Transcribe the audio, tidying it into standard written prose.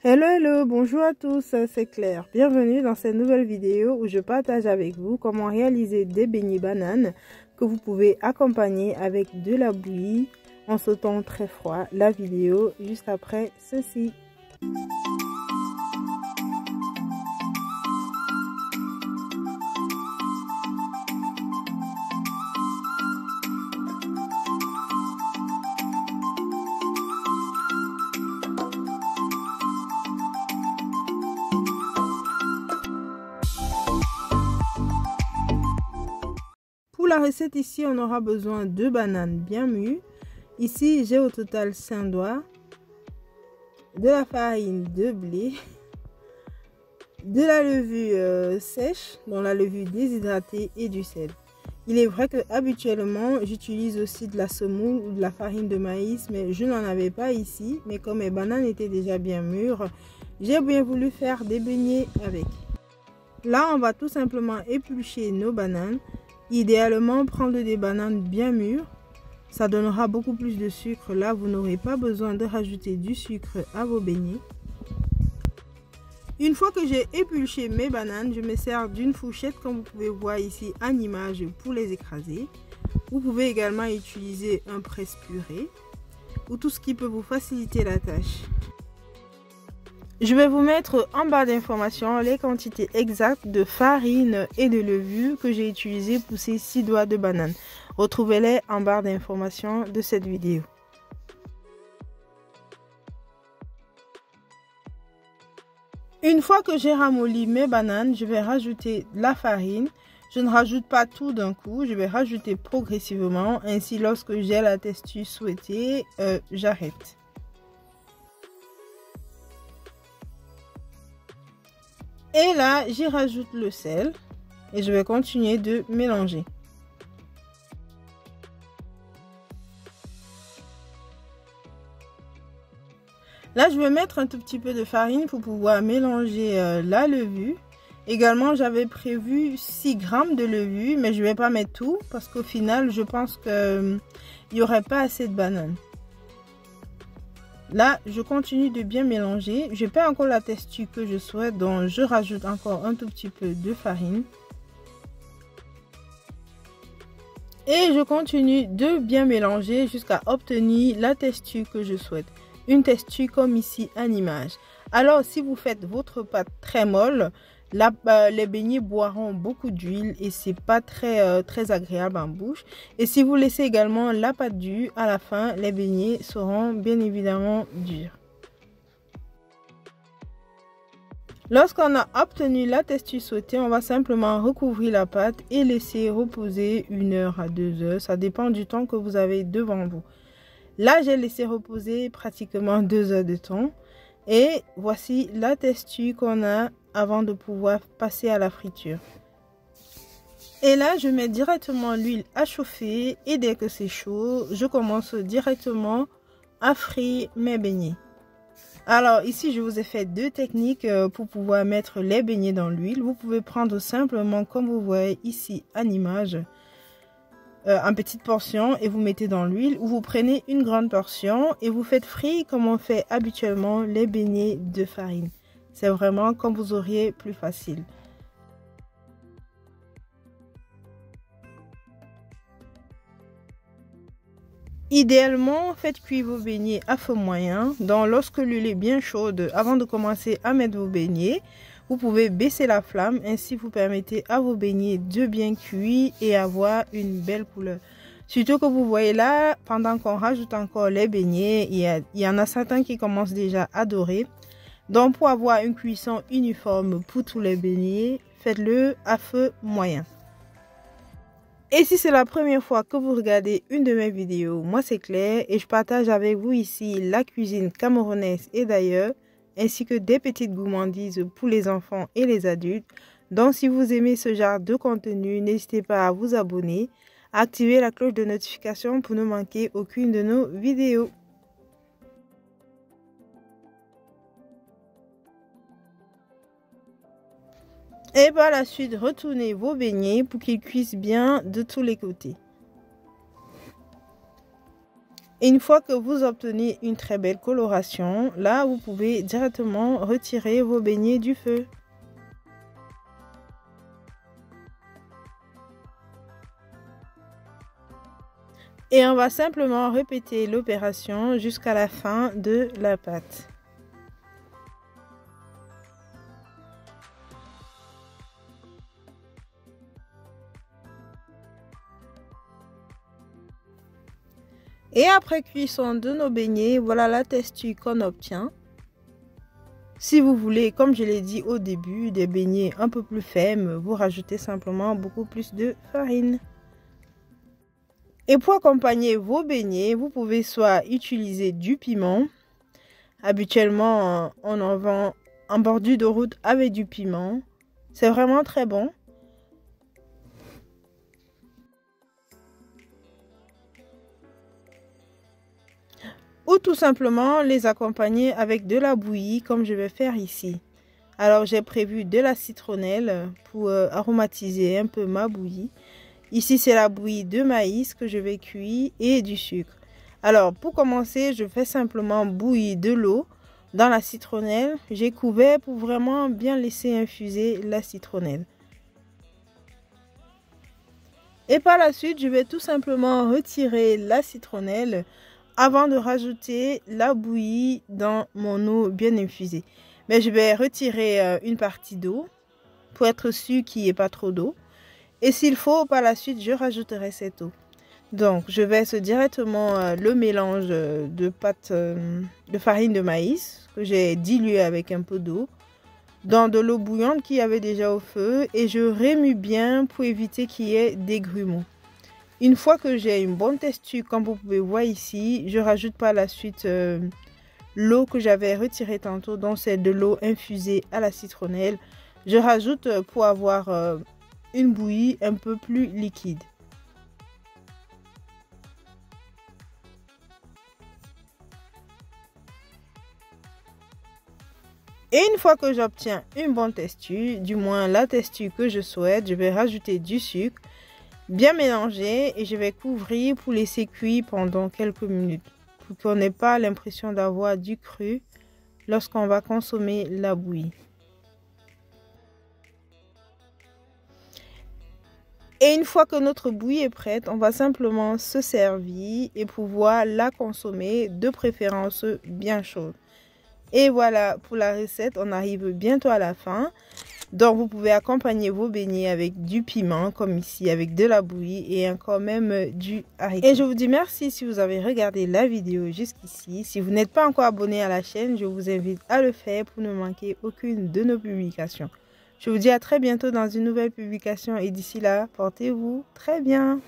Hello, hello, bonjour à tous, c'est Claire. Bienvenue dans cette nouvelle vidéo où je partage avec vous comment réaliser des beignets bananes que vous pouvez accompagner avec de la bouillie en ce temps très froid. La vidéo juste après ceci. Pour la recette ici, on aura besoin de bananes bien mûres. Ici, j'ai au total 5 doigts, de la farine de blé, de la levure sèche, dont la levure déshydratée et du sel. Il est vrai que habituellement, j'utilise aussi de la semoule ou de la farine de maïs, mais je n'en avais pas ici. Mais comme mes bananes étaient déjà bien mûres, j'ai bien voulu faire des beignets avec. Là, on va tout simplement éplucher nos bananes. Idéalement, prendre des bananes bien mûres. Ça donnera beaucoup plus de sucre. Là, vous n'aurez pas besoin de rajouter du sucre à vos beignets. Une fois que j'ai épluché mes bananes, je me sers d'une fourchette comme vous pouvez voir ici en image pour les écraser. Vous pouvez également utiliser un presse-purée ou tout ce qui peut vous faciliter la tâche. Je vais vous mettre en barre d'informations les quantités exactes de farine et de levure que j'ai utilisées pour ces 6 doigts de banane. Retrouvez-les en barre d'informations de cette vidéo. Une fois que j'ai ramolli mes bananes, je vais rajouter la farine. Je ne rajoute pas tout d'un coup, je vais rajouter progressivement. Ainsi, lorsque j'ai la texture souhaitée, j'arrête. Et là, j'y rajoute le sel et je vais continuer de mélanger. Là, je vais mettre un tout petit peu de farine pour pouvoir mélanger la levure. Également, j'avais prévu 6 grammes de levure, mais je ne vais pas mettre tout parce qu'au final, je pense qu'il n'y aurait pas assez de bananes. Là, je continue de bien mélanger. Je n'ai pas encore la texture que je souhaite, donc je rajoute encore un tout petit peu de farine. Et je continue de bien mélanger jusqu'à obtenir la texture que je souhaite. Une texture comme ici en image. Alors, si vous faites votre pâte très molle, les beignets boiront beaucoup d'huile et c'est pas très agréable en bouche. Et si vous laissez également la pâte dure, à la fin, les beignets seront bien évidemment durs. Lorsqu'on a obtenu la texture souhaitée, on va simplement recouvrir la pâte et laisser reposer 1 heure à 2 heures. Ça dépend du temps que vous avez devant vous. Là, j'ai laissé reposer pratiquement 2 heures de temps. Et voici la texture qu'on a avant de pouvoir passer à la friture. Et là, je mets directement l'huile à chauffer et dès que c'est chaud, je commence directement à frire mes beignets. Alors ici, je vous ai fait 2 techniques pour pouvoir mettre les beignets dans l'huile. Vous pouvez prendre simplement, comme vous voyez ici en image, en petite portion et vous mettez dans l'huile, ou vous prenez une grande portion et vous faites frire comme on fait habituellement les beignets de farine. C'est vraiment comme vous auriez plus facile. Idéalement, faites cuire vos beignets à feu moyen. Donc lorsque l'huile est bien chaude, avant de commencer à mettre vos beignets, vous pouvez baisser la flamme, ainsi vous permettez à vos beignets de bien cuire et avoir une belle couleur. Surtout que vous voyez là, pendant qu'on rajoute encore les beignets, il y en a certains qui commencent déjà à dorer. Donc pour avoir une cuisson uniforme pour tous les beignets, faites-le à feu moyen. Et si c'est la première fois que vous regardez une de mes vidéos, moi c'est Claire et je partage avec vous ici la cuisine camerounaise et d'ailleurs, ainsi que des petites gourmandises pour les enfants et les adultes. Donc si vous aimez ce genre de contenu, n'hésitez pas à vous abonner, à activer la cloche de notification pour ne manquer aucune de nos vidéos. Et par la suite, retournez vos beignets pour qu'ils cuisent bien de tous les côtés. Et une fois que vous obtenez une très belle coloration, là, vous pouvez directement retirer vos beignets du feu. Et on va simplement répéter l'opération jusqu'à la fin de la pâte. Et après cuisson de nos beignets, voilà la texture qu'on obtient. Si vous voulez, comme je l'ai dit au début, des beignets un peu plus fermes, vous rajoutez simplement beaucoup plus de farine. Et pour accompagner vos beignets, vous pouvez soit utiliser du piment. Habituellement, on en vend en bordure de route avec du piment. C'est vraiment très bon. Ou tout simplement les accompagner avec de la bouillie comme je vais faire ici. Alors j'ai prévu de la citronnelle pour aromatiser un peu ma bouillie. Ici, c'est la bouillie de maïs que je vais cuire et du sucre. Alors, pour commencer, je fais simplement bouillir de l'eau dans la citronnelle. J'ai couvert pour vraiment bien laisser infuser la citronnelle. Et par la suite, je vais tout simplement retirer la citronnelle avant de rajouter la bouillie dans mon eau bien infusée. Mais je vais retirer une partie d'eau pour être sûr qu'il n'y ait pas trop d'eau. Et s'il faut, par la suite, je rajouterai cette eau. Donc, je verse directement le mélange de pâte de farine de maïs que j'ai dilué avec un peu d'eau dans de l'eau bouillante qu'il y avait déjà au feu et je remue bien pour éviter qu'il y ait des grumeaux. Une fois que j'ai une bonne texture, comme vous pouvez voir ici, je rajoute par la suite l'eau que j'avais retirée tantôt, donc c'est de l'eau infusée à la citronnelle. Je rajoute pour avoir une bouillie un peu plus liquide. Et une fois que j'obtiens une bonne texture, du moins la texture que je souhaite, je vais rajouter du sucre, bien mélanger et je vais couvrir pour laisser cuire pendant quelques minutes pour qu'on n'ait pas l'impression d'avoir du cru lorsqu'on va consommer la bouillie. Et une fois que notre bouillie est prête, on va simplement se servir et pouvoir la consommer, de préférence bien chaude. Et voilà pour la recette, on arrive bientôt à la fin. Donc vous pouvez accompagner vos beignets avec du piment comme ici, avec de la bouillie et quand même du haricot. Et je vous dis merci si vous avez regardé la vidéo jusqu'ici. Si vous n'êtes pas encore abonné à la chaîne, je vous invite à le faire pour ne manquer aucune de nos publications. Je vous dis à très bientôt dans une nouvelle publication et d'ici là, portez-vous très bien.